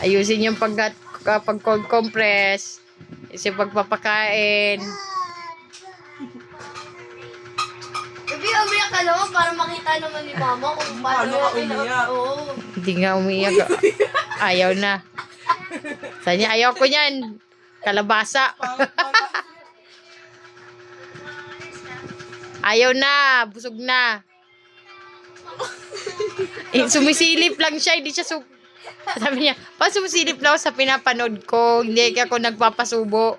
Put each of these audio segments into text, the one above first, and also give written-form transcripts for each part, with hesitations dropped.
Ayusin yung pag-cold compress. Yung pagpapakain. Gabi, umiyak ka naman para makita naman ni mama kung paano Paano ka umiyak? Oo. Hindi nga umiyak. Ayaw na. Sabi niya, ayaw ko yan. Kalabasa. Ayaw na. Busog na. Sumisilip lang siya. Hindi siya sabi niya, sumisilip lang ako sa pinapanood ko. Hindi ako nagpapasubo.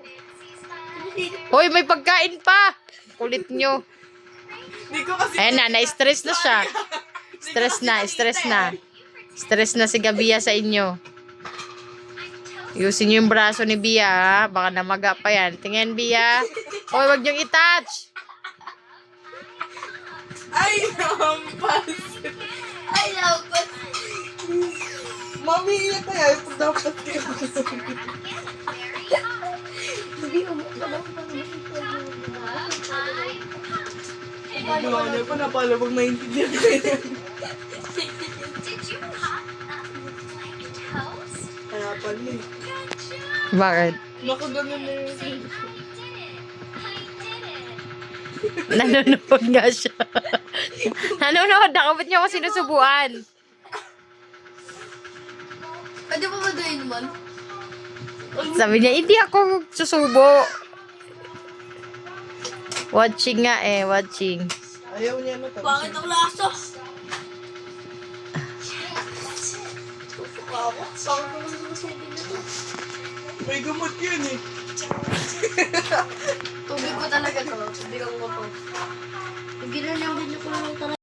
Hoy, may pagkain pa. Kulit nyo. Hindi ko kasi... Ayan na, na-stress na siya. Stress na si Gabia sa inyo. Yusin nyo yung braso ni Bia, ha? Baka namaga pa yan. Tingnan, Bia. Hoy, wag niyong i-touch. Ay, nampas. Ay, dapat. Mami, iyak kaya. Ito dapat kayo. Gabi, umiyak ka naman para makita niyo. Ginawa niya pa na pala pag maintindihan ko yan. Kaya pala eh. Bakit? Nakaganon na yun. Nanonood nga siya. Nanonood ako. Ba't niyo ako sinusubuan? Pwede pa ba doon naman? Sabi niya, hindi ako susubo. Watching nga watching. Ayaw niya na. Bakit ang laso? May gamot yun eh. Tubig ko talaga to. Hindi ko mapag. Ginanyan din ko lang talaga.